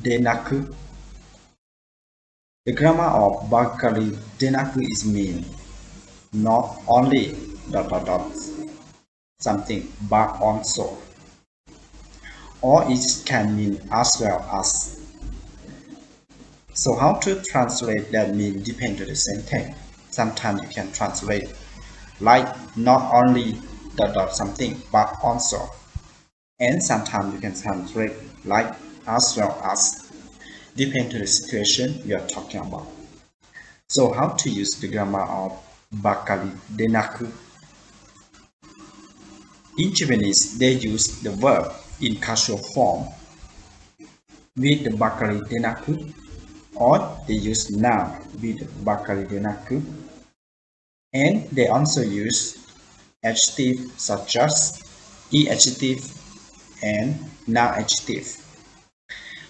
denaku. The grammar of Bakari denaku is mean not only ... something but also, or it can mean as well as. So how to translate that mean depends on the sentence. Sometimes you can translate like not only ... something but also, and sometimes you can translate like as well as, depends on the situation you are talking about. So how to use the grammar of Bakari denaku? In Japanese, they use the verb in casual form with the Bakari denaku, or they use noun with Bakari denaku, and they also use adjective such as e adjective and noun adjective.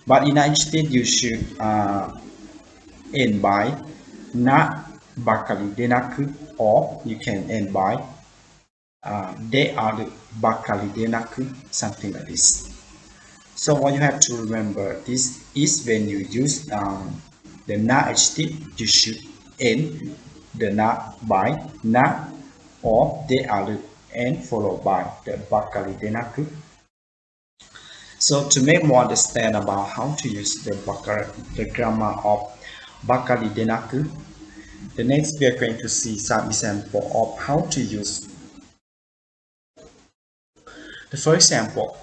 But in adjective, you should end by na Bakari denaku, or you can end by they are the Bakari denaku, something like this. So what you have to remember this is when you use the na adjective, you should end the na by na or they are the, and followed by the Bakari denaku. So to make more understand about how to use the grammar of Bakari denaku, the next we are going to see some example of how to use. The first example,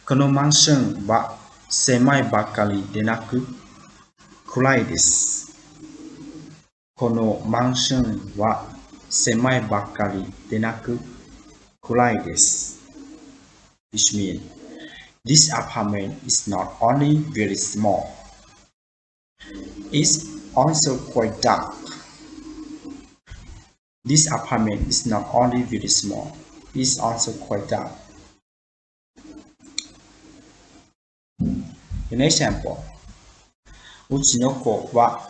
このマンションは狭いばかりでなく暗いです。このマンションは狭いばかりでなく暗いです。Which means this apartment is not only very small, it's also quite dark. This apartment is not only very small, it's also quite dark. An example, うちの子は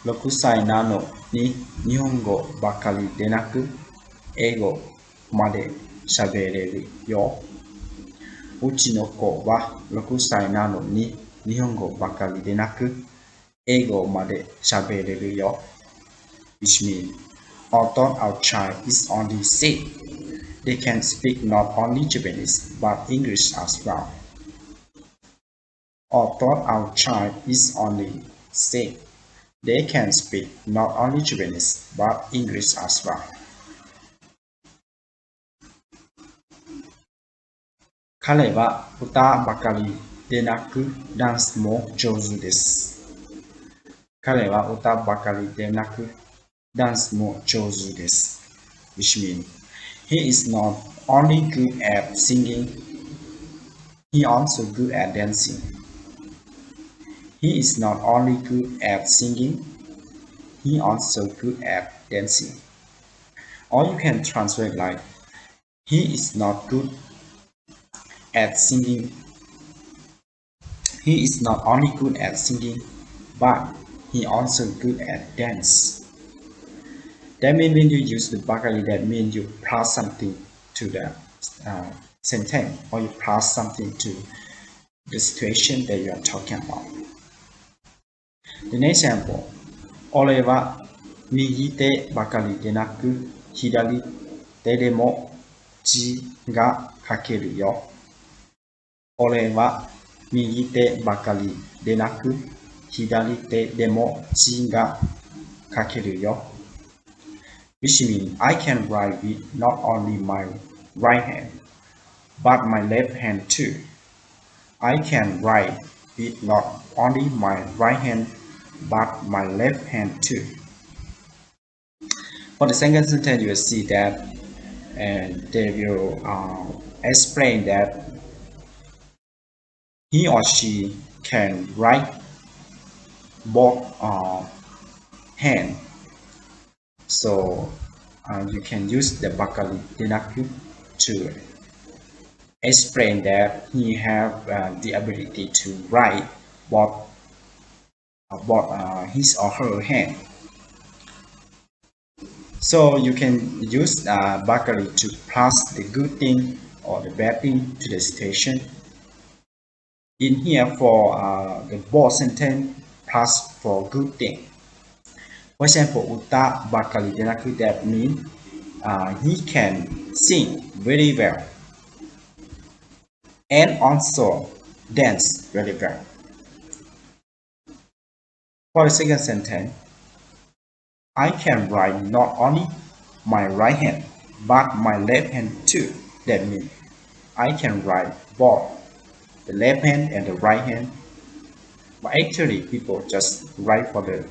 6歳なのに日本語ばかりでなく英語まで喋れるよ。うちの子は6歳なのに日本語ばかりでなく英語まで喋れるよ。Which means, although our child is only 6, they can speak not only Japanese but English as well. Although our child is only 6, they can speak not only Japanese but English as well. 彼は歌ばかりでなくダンスも上手です。彼は歌ばかりでなくダンスも上手です。Which means, he is not only good at singing, he also good at dancing. He is not only good at singing, he also good at dancing. Or you can translate like, he is not good at singing. He is not only good at singing, but he also good at dance. That means when you use the Bakari, that means you plus something to the sentence, or you plus something to the situation that you are talking about. The next example, 俺は右手ばかりでなく左手でも字が書けるよ。俺は右手ばかりでなく左手でも字が書けるよ。Which means I can write with not only my right hand, but my left hand too. I can write with not only my right hand, but my left hand too. For the second sentence, you will see that they will explain that he or she can write both hands. So you can use the Bakari denaku to explain that he have the ability to write both his or her hand. So you can use Bakari to plus the good thing or the bad thing to the situation. in here for the both sentence plus for good thing. For example, uta bakari denaku, that means he can sing very well and also dance very well. For the second sentence, I can write not only my right hand but my left hand too. That means I can write both the left hand and the right hand. But actually, people just write for the